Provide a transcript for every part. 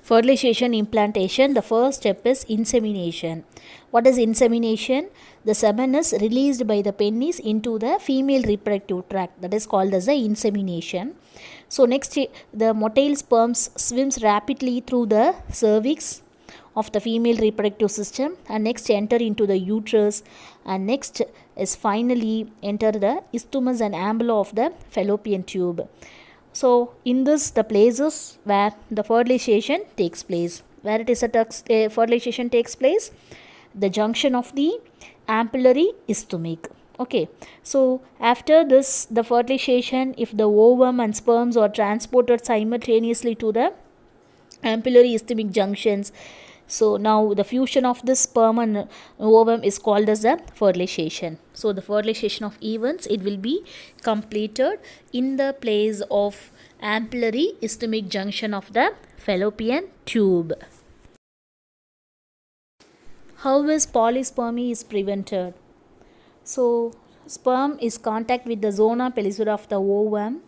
Fertilization implantation, the first step is insemination. What is insemination? The semen is released by the penis into the female reproductive tract. That is called as the insemination. So next, the motile sperms swims rapidly through the cervix of the female reproductive system and next enter into the uterus, and next is finally enter the isthmus and ambula of the fallopian tube. So in this, the places where the fertilization takes place. Where it is fertilization takes place? The junction of the ampullary isthmic. Okay, so after this, the fertilization, if the ovum and sperms are transported simultaneously to the ampullary isthmic junctions, so now the fusion of this sperm and ovum is called as the fertilization. So the fertilization of events, it will be completed in the place of ampullary isthmic junction of the fallopian tube. How is polyspermy is prevented? So sperm is contact with the zona pellucida of the ovum.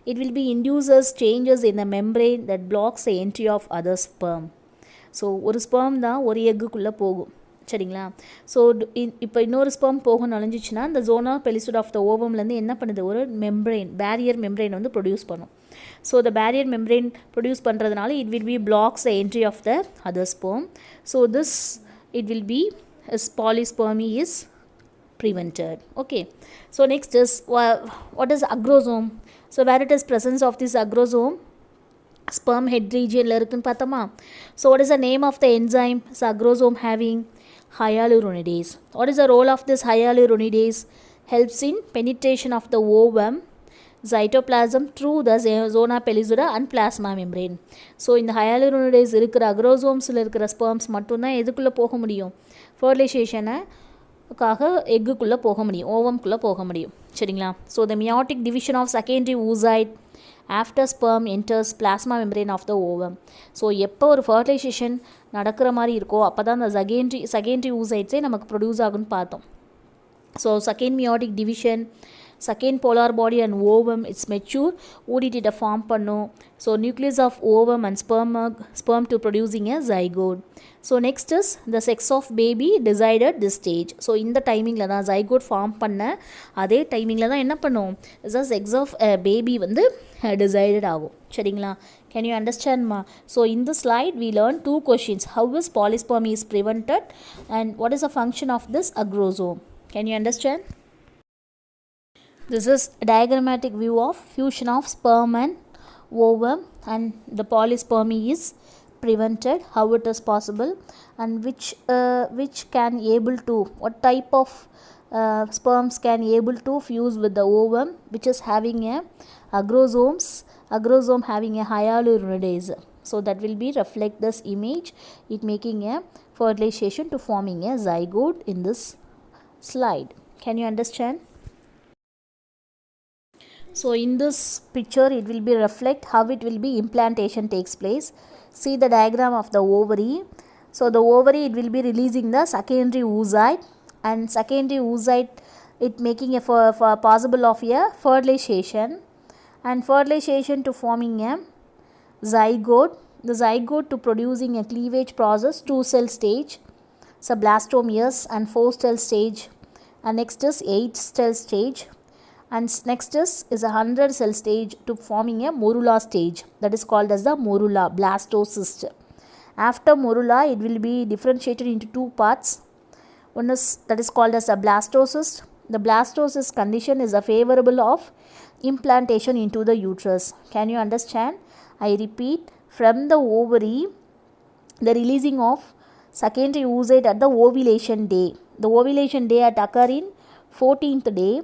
It will be induces changes in the membrane that blocks the entry of other sperm. So ஒரு sperm தான் ஒரு எக்குள்ளே போகும், சரிங்களா? So இப்போ இன்னொரு sperm போக நுழைஞ்சிச்சுன்னா இந்த ஜோனா பெலிசுட் of the ஓவம்லேருந்து என்ன பண்ணுது, ஒரு மெம்ப்ரெயின், பேரியர் மெம்ப்ரெயின் வந்து ப்ரொடியூஸ் பண்ணும். So the barrier membrane produce பண்ணுறதுனால it will be blocks the entry of the other sperm. So this it will be polyspermy is prevented. Okay, so next is what is agrosome? So where it is presence of this agrosome, sperm head region இருக்குன்னு பார்த்தோமா. So what is the name of the enzyme? So agrosome having hyaluronidase. What is the role of this hyaluronidase? Helps in penetration of the ovum cytoplasm through the zona pellucida and plasma membrane. So இந்த hyaluronidase இருக்கிற agrosomesல இருக்கிற sperms மட்டும்தான் எதுக்குள்ளே போக முடியும், ஃபர்டிலைசேஷனுக்காக எக்குள்ளே போக முடியும், ஓவம்குள்ளே போக முடியும், சரிங்களா? So the meiotic division of secondary oocyte after sperm enters plasma membrane of the ovum. So எப்போ ஒரு ஃபர்டிலைசேஷன் நடக்கிற மாதிரி இருக்கோ அப்போ தான் அந்த செகண்டரி ஊசைட்ஸே நமக்கு ப்ரொடியூஸ் ஆகுன்னு பார்த்தோம். So second meiotic division, second polar body and ovum it's mature, ஓடிடிட்ட ஃபார்ம் பண்ணும். So nucleus of ovum and sperm to producing a zygote. So next is the sex of baby decided this stage. So இந்த டைமிங்கில் தான் zygote form பண்ண அதே டைமிங்கில் தான் என்ன பண்ணும், செக்ஸ் ஆஃப் பேபி வந்து டிசைடட் ஆகும், சரிங்களா? கேன் யூ அண்டர்ஸ்டாண்ட்மா? ஸோ இந்த slide we learn 2 questions. How is polyspermy is prevented and what is the function of this agrosome? Can you understand? This is a diagrammatic view of fusion of sperm and ovum, and the polyspermy is prevented, how it is possible, and which can able to, what type of sperms can able to fuse with the ovum which is having a agrosome having a hyaluronidase. So that will be reflect this image, it making a fertilization to forming a zygote in this slide. Can you understand? So in this picture it will be reflect how it will be implantation takes place. See the diagram of the ovary. So the ovary it will be releasing the secondary oocyte, and secondary oocyte it making a for possible of a fertilization, and fertilization to forming a zygote. The zygote to producing a cleavage process, 2 cell stage, so blastome yes, and 4 cell stage, and next is 8 cell stage, and next is a 100 cell stage to forming a morula stage, that is called as the morula, blastocyst. After morula it will be differentiated into 2 parts. One is that is called as a blastocyst. The blastocyst condition is a favorable of implantation into the uterus. Can you understand? I repeat, from the ovary the releasing of secondary oocyte at the ovulation day. The ovulation day at occur in 14th day,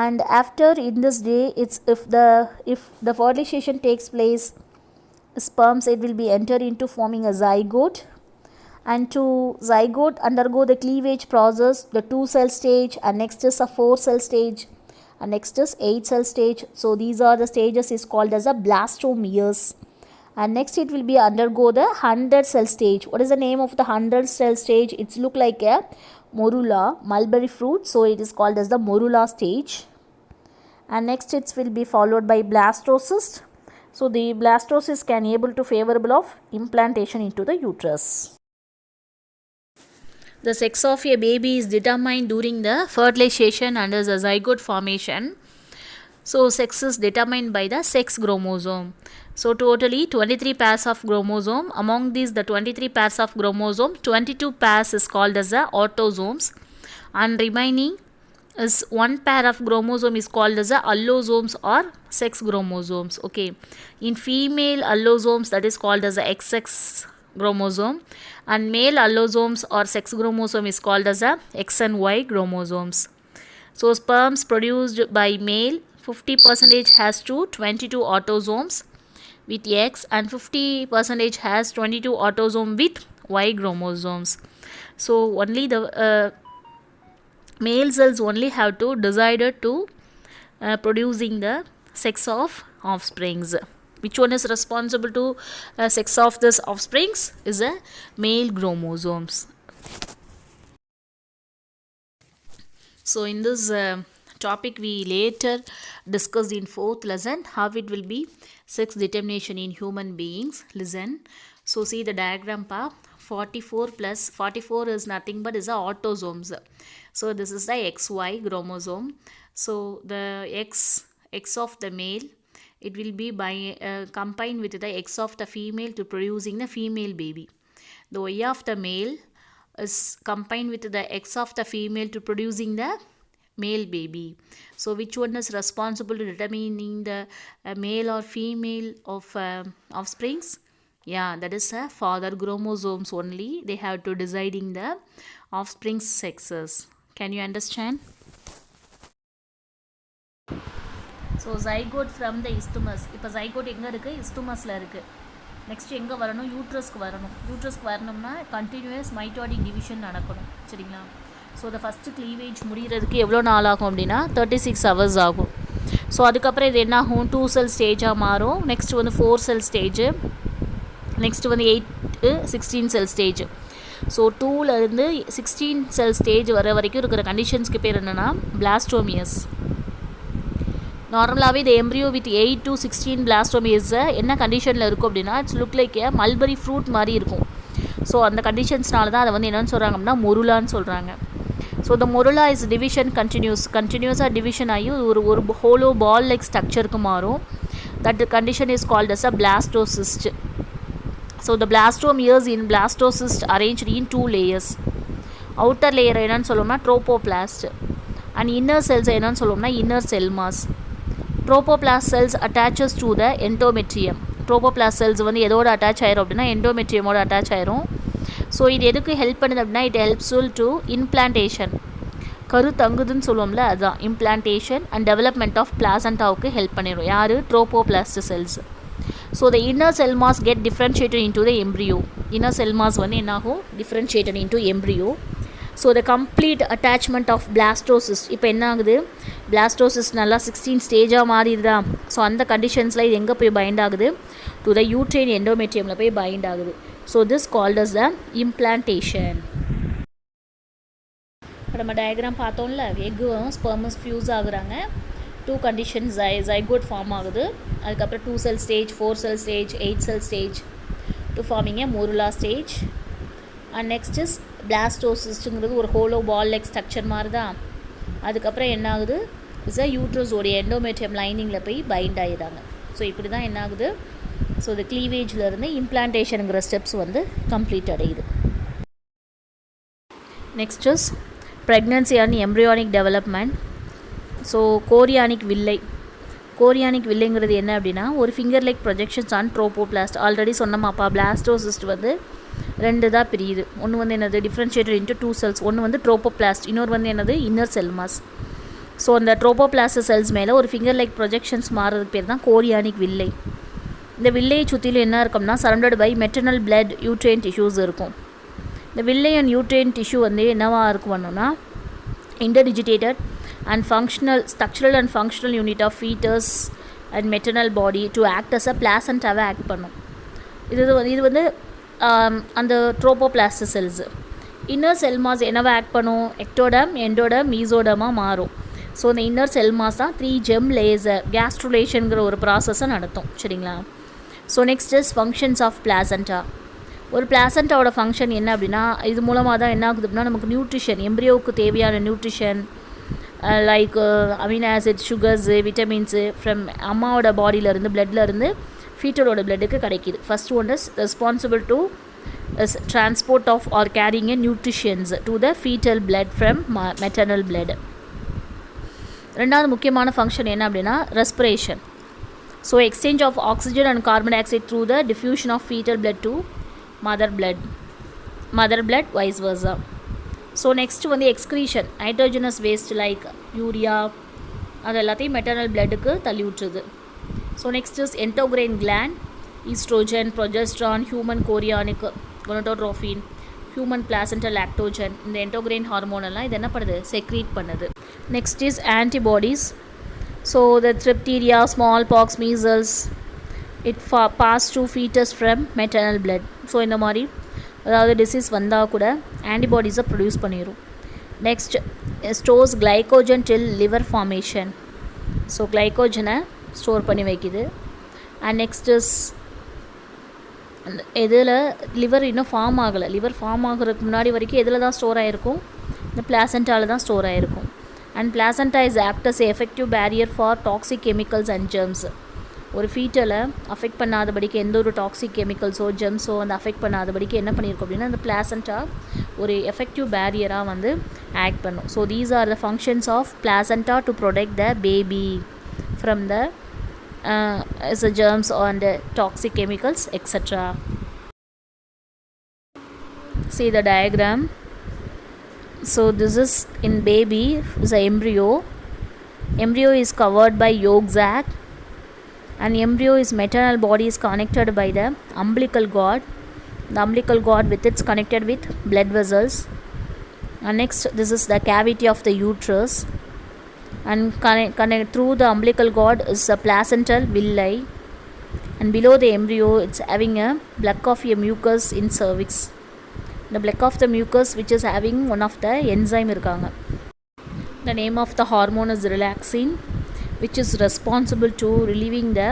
and after in this day it's if the fertilization takes place, sperms it will be entered into forming a zygote, and to zygote undergo the cleavage process, the 2 cell stage, and next is a 4 cell stage, and next is 8 cell stage. So these are the stages is called as a blastome years, and next it will be undergo the 100 cell stage. What is the name of the 100 cell stage? It's look like a morula, mulberry fruit, so it is called as the morula stage. And next it will be followed by blastocyst. So the blastocyst can able to favorable of implantation into the uterus. The sex of a baby is determined during the fertilization and the zygote formation. So sex is determined by the sex chromosome. So totally 23 pairs of chromosome. Among these the 23 pairs of chromosome, 22 pairs is called as the autosomes, and remaining is one pair of chromosome is called as the allosomes or sex chromosomes. Okay, in female allosomes that is called as the XX chromosome, and male allosomes or sex chromosome is called as the X and Y chromosomes. So sperms produced by male 50% has to 22 autosomes with X, and 50% has 22 autosomes with Y chromosomes. So only the male cells only have to decided to producing the sex of offsprings. Which one is responsible to sex of this offsprings is a male chromosomes. So in this topic we later discussed in 4th lesson how it will be sex determination in human beings. Listen. So see the diagram pa. 44 plus 44 is nothing but is the autosomes. So this is the XY chromosome. So the X of the male, it will be by combined with the X of the female to producing the female baby. The Y of the male is combined with the X of the female to producing the male baby. So which one is responsible to determining the male or female of offsprings? Yeah, that is father chromosomes only. They have to deciding the offspring sexes. Can you understand? So zygote from the isthmus. இப்போ zygote எங்கே இருக்குது? isthmusல இருக்குது. Next எங்கே வரணும்? யூட்ரஸ்க்கு வரணும். யூட்ரஸ்க்கு வரணும்னா continuous mitotic division நடக்கணும். சரிங்களா? ஸோ the ஃபஸ்ட்டு க்ளீவேஜ் முடிகிறதுக்கு எவ்வளோ நாள் ஆகும் அப்படின்னா 36 hours ஆகும். ஸோ அதுக்கப்புறம் இது என்ன ஆகும்? 2 cell ஸ்டேஜாக மாறும். நெக்ஸ்ட் வந்து 4 cell ஸ்டேஜ், நெக்ஸ்ட் வந்து 16 cell ஸ்டேஜ். ஸோ 2லேருந்து 16 cell ஸ்டேஜ் வர வரைக்கும் இருக்கிற கண்டிஷன்ஸ்க்கு பேர் என்னென்னா பிளாஸ்டோமியஸ். நார்மலாகவே இந்த எம்ப்ரியோ வித் 8 to 16 பிளாஸ்டோமியஸை என்ன கண்டிஷனில் இருக்கும் அப்படின்னா it's look like A mulberry fruit மாதிரி இருக்கும். ஸோ அந்த கண்டிஷன்ஸ்னால தான் அதை வந்து என்னென்னு சொல்கிறாங்க அப்படின்னா மொருலான்னு சொல்கிறாங்க. So the morula is division கண்டினியூஸாக டிவிஷன் ஆகி ஒரு ஹோலோ பால் லைக் ஸ்ட்ரக்சருக்கு மாறும். That condition is called as a blastocyst. So the blastomeres in blastocyst arranged in 2 layers. Outer layer என்னன்னு சொல்லணும்னா ட்ரோபோபிளாஸ்ட், அண்ட் இன்னர் செல்ஸ் என்னன்னு சொல்லணும்னா inner cell mass. Trophoblast cells attaches to the endometrium. Trophoblast cells வந்து எதோட attach ஆயிரும் அப்படின்னா எண்டோமெட்ரியமோட attach ஆயிரும். So இது எதுக்கு ஹெல்ப் பண்ணுது அப்படின்னா இட் ஹெல்ப்ஸ்ஃபுல் டு இம்ப்ளான்டேஷன். கரு தங்குதுன்னு சொல்லுவோம்ல, அதுதான் இம்ப்ளான்டேஷன் அண்ட் டெவலப்மெண்ட் ஆஃப் பிளாசண்டாவுக்கு ஹெல்ப் பண்ணிடும். யார்? Trophoblast cells. So the inner cell mass get differentiated into the embryo. Inner cell mass வந்து என்னாகும்? Differentiated into embryo. So the complete attachment of blastocyst. இப்போ என்ன ஆகுது? பிளாஸ்டோசிஸ்ட் நல்லா 16 ஸ்டேஜாக மாறிடுதா? ஸோ அந்த கண்டிஷன்ஸில் இது எங்கே போய் பைண்ட் ஆகுது? டு த யூட்ரைன் எண்டோமெட்ரியமில் போய் பைண்ட் ஆகுது. So this called as the implantation. இப்போ நம்ம டயக்ராம் பார்த்தோம்ல, எக்கும் ஸ்பெர்மஸ் ஃபியூஸ் ஆகுறாங்க. 2 கண்டிஷன்ஸ் ஜைகோட் ஃபார்ம் ஆகுது. அதுக்கப்புறம் 2 cell stage, 4 cell stage, 8 cell stage to forming a morula stage. And next is பிளாஸ்டோசிஸ்ட்டுங்கிறது ஒரு ஹோலோ பால் லைக் ஸ்ட்ரக்சர் மாதிரி தான். அதுக்கப்புறம் என்ன ஆகுது? இஸ் அ யூட்ரஸோடைய எண்டோமெட்ரியம் லைனிங்கில் போய் பைண்ட் ஆகிடுறாங்க. ஸோ இப்படி தான் என்ன ஆகுது? ஸோ இந்த க்ளீவேஜ்லேருந்து இம்ப்ளான்டேஷனுங்கிற ஸ்டெப்ஸ் வந்து கம்ப்ளீட் அடையுது. Next is pregnancy and embryonic development. So chorionic villi. Chorionic வில்லைங்கிறது என்ன அப்படின்னா ஒரு finger like projections on trophoblast. Already சொன்னமாப்பா பிளாஸ்டோசிஸ்ட் வந்து 2 தான் பிரியுது. ஒன்று வந்து என்னது? Differentiated into 2 cells. ஒன்று வந்து ட்ரோபோபிளாஸ்ட், இன்னொரு வந்து என்னது? Inner cell mass. ஸோ அந்த ட்ரோபோபிளாஸ்ட் செல்ஸ் மேலே ஒரு ஃபிங்கர் லைக் ப்ரொஜெக்ஷன்ஸ் மாறுறதுக்கு பேர் தான் கோரியானிக் வில்லை. இந்த வில்லையை சுற்றிலும் என்ன இருக்கும்னா surrounded by maternal blood uterine tissues இருக்கும். இந்த வில்லை அண்ட் யூட்ரைன் டிஷ்யூ வந்து என்னவாக இருக்கும் பண்ணோன்னா interdigitated and functional, structural and functional unit of fetus and maternal body to act as a placentaவை ஆக்ட் பண்ணும். இது வந்து அந்த trophoblast cells. Inner cell mass என்னவை ஆக்ட் பண்ணும்? எக்டோடம், எண்டோடம், மீசோடமாக மாறும். ஸோ இந்த இன்னர் செல் மாஸ் தான் 3 ஜெம் லேசர் கேஸ்ட்ருலேஷனுங்கிற ஒரு ப்ராசஸை நடத்தும். சரிங்களா? So next is functions of placenta. ஒரு பிளாசண்டாவோட ஃபங்க்ஷன் என்ன அப்படின்னா, இது மூலமாக தான் என்ன ஆகுது அப்படின்னா நமக்கு நியூட்ரிஷன், எம்ப்ரியோவுக்கு தேவையான nutrition like amino acid, sugars, vitamins from அம்மாவோட பாடியிலேருந்து பிளட்லேருந்து ஃபீட்டலோட பிளட்டுக்கு கிடைக்கிது. First one is responsible to transport of or carrying a nutritions to the fetal blood from maternal blood. ரெண்டாவது முக்கியமான ஃபங்க்ஷன் என்ன அப்படின்னா respiration. So exchange of oxygen and carbon dioxide through the diffusion of foetal blood to mother blood vice versa. So next வந்து excretion, nitrogenous waste like urea அது எல்லாத்தையும் maternal பிளட்டுக்கு தள்ளி விட்டுருது. So next is endocrine gland, oestrogen, progesterone, human chorionic gonadotropin, human placental lactogen, இந்த endocrine hormone எல்லாம் இது என்ன பண்ணுது, செக்ரீட் பண்ணுது. Next is antibodies. So the diphtheria, small pox, measles it pass to foetus from maternal blood. So இந்த மாதிரி அதாவது disease வந்தால் கூட ஆன்டிபாடிஸை ப்ரொடியூஸ் பண்ணிடும். Next stores glycogen till liver formation. So கிளைகோஜனை ஸ்டோர் பண்ணி வைக்குது. அண்ட் நெக்ஸ்ட் இஸ் எதில் லிவர் இன்னும் ஃபார்ம் ஆகலை, லிவர் ஃபார்ம் ஆகிறதுக்கு முன்னாடி வரைக்கும் எதில் தான் ஸ்டோர் ஆகிருக்கும், இந்த பிளாசென்டாவில் தான் ஸ்டோர் ஆகிருக்கும். And placenta is act as effective barrier for toxic chemicals and germs. ஒரு ஃபீட்டலை அஃபெக்ட் பண்ணாதபடிக்கு எந்த ஒரு டாக்ஸிக் கெமிக்கல்ஸோ ஜெம்ஸோ வந்து அஃபெக்ட் பண்ணாதபடிக்கு என்ன பண்ணியிருக்கோம் அப்படின்னா அந்த பிளாசென்டா ஒரு எஃபெக்டிவ் பேரியராக வந்து ஆக்ட் பண்ணும். So these are the functions of placenta to protect the baby from the germs and toxic chemicals etc. See the diagram. So this is in baby is a embryo is covered by yolk sac, and embryo is maternal body is connected by the umbilical cord with its connected with blood vessels. And next this is the cavity of the uterus, and connect through the umbilical cord is a placental villi, and below the embryo it's having a blecch of a mucus in cervix. The blecch of the mucus which is having one of the enzyme irukanga. The name of the hormone is relaxin, which is responsible to relieving the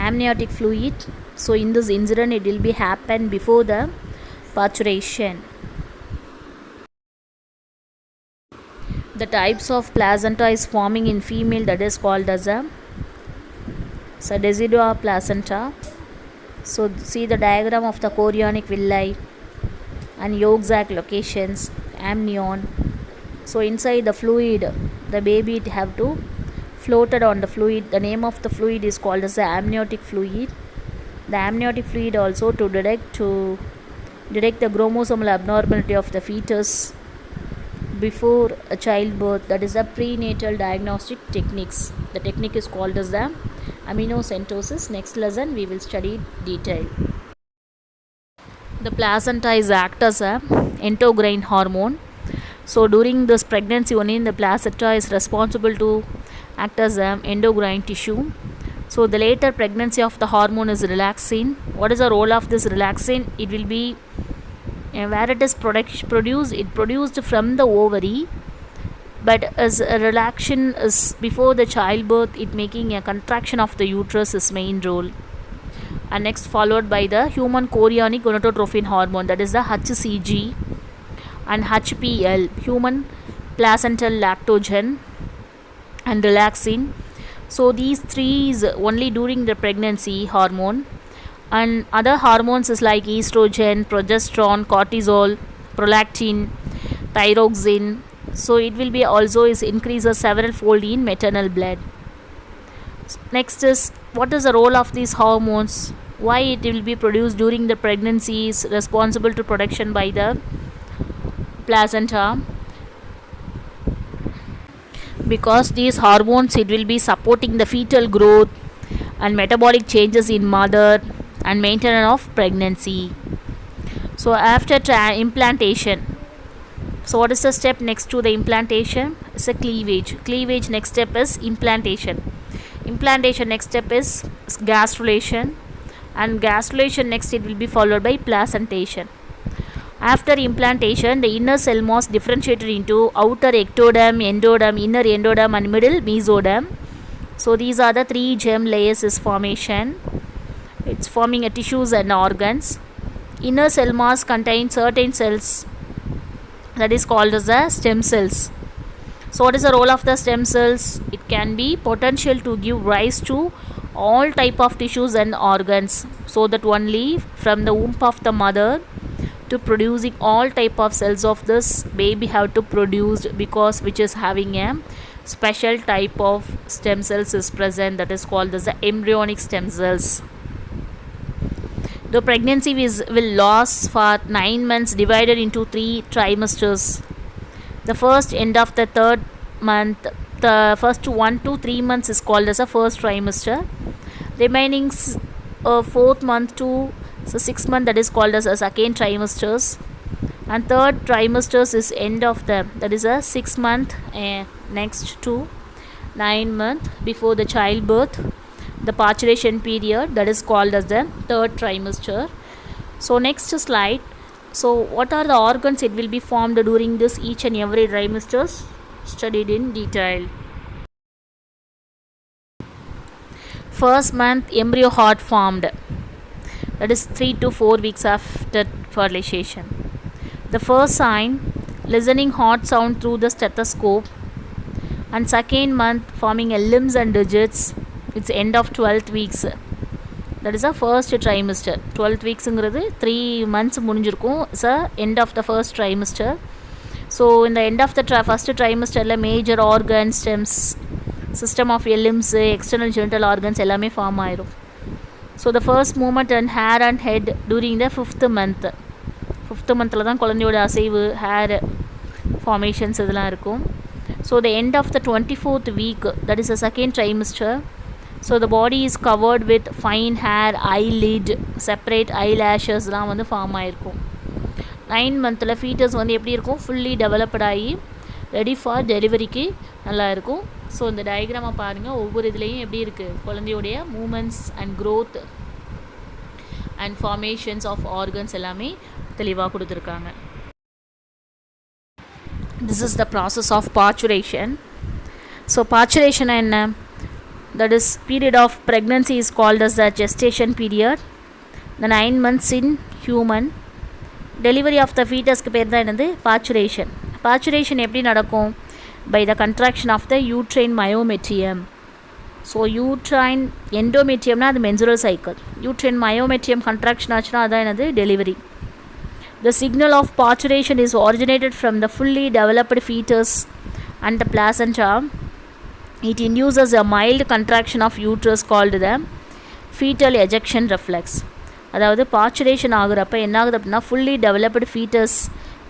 amniotic fluid. So in this incident it will be happen before the parturition. The types of placenta is forming in female, that is called as a decidua placenta. So see the diagram of the chorionic villi and yolk sac locations, amnion. So inside the fluid the baby it have to floated on the fluid. The name of the fluid is called as the amniotic fluid. The amniotic fluid also to detect the chromosomal abnormality of the fetus before a childbirth, that is the prenatal diagnostic techniques. The technique is called as the amniocentesis. Next lesson we will study detail. The placenta is act as a endocrine hormone. So during this pregnancy only the placenta is responsible to act as an endocrine tissue. So the later pregnancy of the hormone is relaxin. What is the role of this relaxin? It will be where it is produced from the ovary, but as a relaxin is before the childbirth, it making a contraction of the uterus is main role. And next followed by the human chorionic gonadotrophin hormone, that is the HCG, and HPL, human placental lactogen and relaxin. So these three is only during the pregnancy hormone. And other hormones is like estrogen, progesterone, cortisol, prolactin, thyroxine. So it will be also is increases several fold in maternal blood. Next is what is the role of these hormones, why it will be produced during the pregnancy, is responsible to production by the placenta. Because these hormones it will be supporting the fetal growth and metabolic changes in mother and maintenance of pregnancy. So after implantation, so what is the step next to the implantation? It's a cleavage. Next step is implantation. Next step is gastrulation, and gastrulation next it will be followed by placentation. After implantation, the inner cell mass differentiated into outer ectoderm, endoderm, inner endoderm and middle mesoderm. So these are the three germ layers is formation. It's forming a tissues and organs. Inner cell mass contains certain cells that is called as the stem cells. So what is the role of the stem cells? It can be potential to give rise to all type of tissues and organs, so that only from the womb of the mother to producing all type of cells of this baby have to produce, because which is having a special type of stem cells is present, that is called as the embryonic stem cells. The pregnancy will last for 9 months divided into 3 trimesters. The first end of the third month, the first 1 to 3 months is called as a first trimester. Remaining 4th month to 6th month, that is called as a second trimesters. And third trimesters is end of the, that is a 6 month next to 9 month before the childbirth, the parturition period, that is called as the third trimester. So next slide. So what are the organs it will be formed during this each and every trimesters studied in detail. First month, embryo heart formed, that is 3 to 4 weeks after fertilization. The first sign, listening heart sound through the stethoscope. And second month, forming a limbs and digits, it's end of 12th weeks, that is the first trimester. 12th weeks ங்கிறது 3 months முடிஞ்சிருக்கும். It's a end of the first trimester. So in the end of the first trimester major organs, stems, system of limbs, external genital organs எல்லாமே form ஆயிரும். So the first movement and hair and head during the 5th month. 5th monthல தான் குழந்தையோட அசைவு, hair formations இதெல்லாம் இருக்கும். So the end of the 24th week, that is the second trimester. So the body is covered with fine hair, eyelid, separate eyelashes எல்லாம் வந்து form ஆகிருக்கும். 9 monthல foetus வந்து எப்படி இருக்கும், ஃபுல்லி டெவலப்ட் ஆகி ரெடி ஃபார் டெலிவரிக்கு நல்லா இருக்கும். ஸோ இந்த டயக்ராமை பாருங்கள், ஒவ்வொரு இதுலேயும் எப்படி இருக்குது, குழந்தையோடைய moments and growth and formations of organs எல்லாமே தெளிவாக கொடுத்துருக்காங்க. This is the process of parturition. So parturition என்ன, that is period of pregnancy is called as the gestation period. The 9 months in human. Delivery of the fetus க்கு பேர் தான் என்னது, parturition. Parturition எப்படி நடக்கும், by the contraction of the uterine myometrium. So uterine எண்டோமெட்ரியம்னா அது menstrual cycle. uterine myometrium contraction ஆச்சுன்னா அதான் என்னது, delivery. The signal of parturition is originated from the fully developed fetus and the placenta. It induces a mild contraction of uterus called the fetal ejection reflex. அதாவது parturition ஆகுறப்ப என்ன ஆகுது அப்படின்னா, fully developed foetus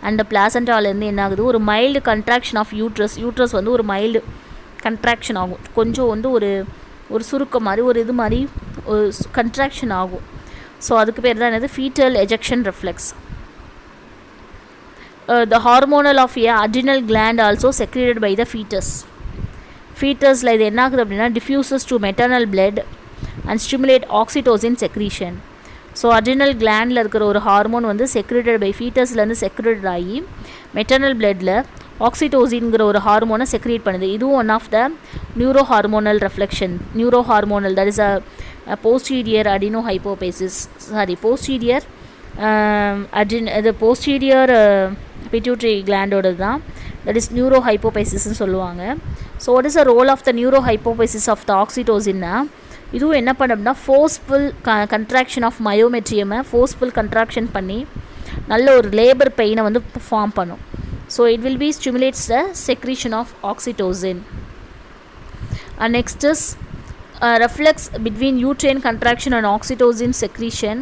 and பிளாசண்டாலேருந்து என்ன ஆகுது, ஒரு mild contraction of uterus வந்து ஒரு mild contraction ஆகும், கொஞ்சம் வந்து ஒரு சுருக்கம் மாதிரி ஒரு இது மாதிரி ஒரு கன்ட்ராக்ஷன் ஆகும். ஸோ அதுக்கு பேர் தான் என்னது, foetal ejection reflex. The hormonal of a adrenal gland also secreted by the fetus. ஃபீட்டஸில் இது என்ன ஆகுது அப்படின்னா, diffuses to maternal blood and stimulate oxytocin secretion. So adrenal கிளாண்டில் இருக்கிற ஒரு ஹார்மோன் வந்து செக்ரேட்டட் பை ஃபீட்டஸ்லேருந்து செக்ரேட்டட் ஆகி மெட்டர்னல் பிளட்டில் ஆக்சிடோசின்ங்கிற ஒரு ஹார்மோனை செக்ரேட் பண்ணுது. இதுவும் one of the neuro hormonal reflection. Neuro hormonal, that is a posterior adeno hypophysis, posterior இது போஸ்டீரியர் பிட்யூட்ரி கிளாண்டோடு தான், தட் இஸ் நியூரோ ஹைப்போபேசிஸ்ன்னு சொல்லுவாங்க. So what is the role of the neuro hypophysis of the ஆக்சிடோசின்னா, இதுவும் என்ன பண்ணோம்னா forceful contraction of மயோமெட்ரியமை ஃபோர்ஸ்ஃபுல் கன்ட்ராக்ஷன் பண்ணி நல்ல ஒரு லேபர் பெயினை வந்து ஃபார்ம் பண்ணும். So it will be stimulates the secretion of oxytocin. And next is reflex between uterine contraction and oxytocin secretion.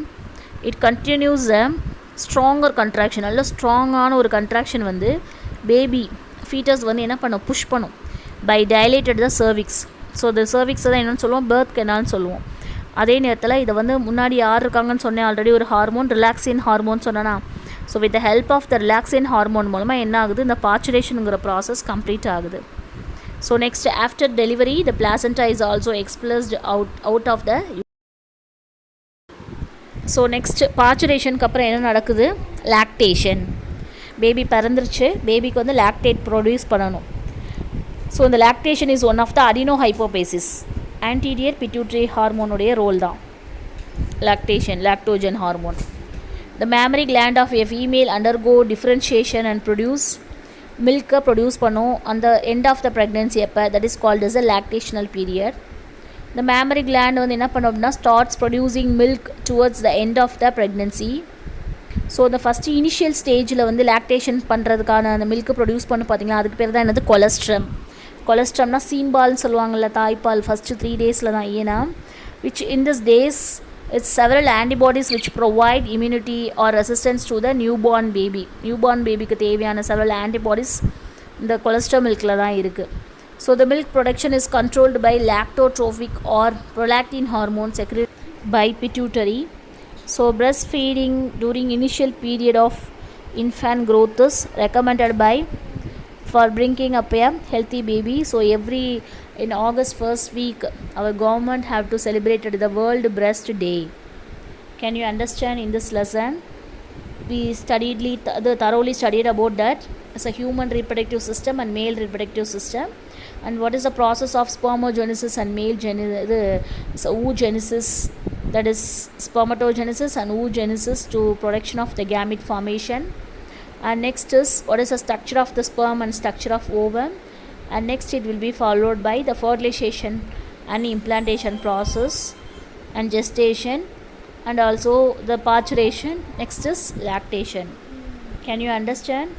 It continues a stronger contraction. நல்ல ஸ்ட்ராங்கான ஒரு கன்ட்ராக்ஷன் வந்து பேபி ஃபீட்டஸ் வந்து என்ன பண்ணும், புஷ் பண்ணும் by dilated the cervix. So இந்த சர்விக்ஸை தான் என்னென்னு சொல்லுவோம், பர்த் கெனால்னு சொல்லுவோம். அதே நேரத்தில் இதை வந்து முன்னாடி யார் இருக்காங்கன்னு சொன்னேன் ஆல்ரெடி, ஒரு ஹார்மோன் ரிலாக்ஸின் ஹார்மோன் சொன்னேன்னா. So with the help of the relaxin hormone மூலமாக என்ன ஆகுது, இந்த பார்ச்சுரேஷனுங்கிற ப்ராசஸ் கம்ப்ளீட் ஆகுது. So next after delivery the placenta is also expelled out of the. So next பார்ச்சுரேஷனுக்கு அப்புறம் என்ன நடக்குது? லாக்டேஷன். பேபி பிறந்துருச்சு, பேபிக்கு வந்து லாக்டேட் ப்ரொடியூஸ் பண்ணணும். ஸோ இந்த lactation is one of the adeno hypophysis. Anterior pituitary ஹார்மோனுடைய ரோல் தான் lactation, lactogen hormone. The mammary gland of a female undergo differentiation and produce மில்கை ப்ரொடியூஸ் பண்ணும் அந்த எண்ட் ஆஃப் த ப்ரெக்னென்சி அப்போ. That is called as a lactational period. இந்த mammary gland வந்து என்ன பண்ணோம் அப்படின்னா starts producing milk towards the end of the pregnancy. So இந்த ஃபஸ்ட்டு இனிஷியல் ஸ்டேஜில் வந்து லாக்டேஷன் பண்ணுறதுக்கான அந்த மில்க்கு ப்ரொடியூஸ் பண்ண பார்த்திங்களா, அதுக்கு பேர் தான் என்னது? கொலஸ்ட்ரம். கொலஸ்ட்ரம்னா சீம்பால்னு சொல்லுவாங்கள்ல, தாய்ப்பால் ஃபஸ்ட்டு 3 days தான். ஏன்னா which in this days it's several antibodies which provide immunity or resistance to the newborn baby. newborn babyக்கு தேவையான several antibodies இந்த கொலஸ்ட்ரம் மில்கில் தான் இருக்குது. So the milk production is controlled by lactotrophic or prolactin hormone secreted by pituitary. So breastfeeding during initial period of infant growth is recommended by for bringing up a healthy baby. So in August 1st week our government have to celebrate the World Breast Day. Can you understand? In this lesson we thoroughly studied about that as a human reproductive system and male reproductive system, and what is the process of spermogenesis and male oogenesis, that is spermatogenesis and oogenesis to production of the gamete formation. And next is what is the structure of the sperm and structure of ovum, and next it will be followed by the fertilization and implantation process and gestation, and also the parturition. Next is lactation. Can you understand?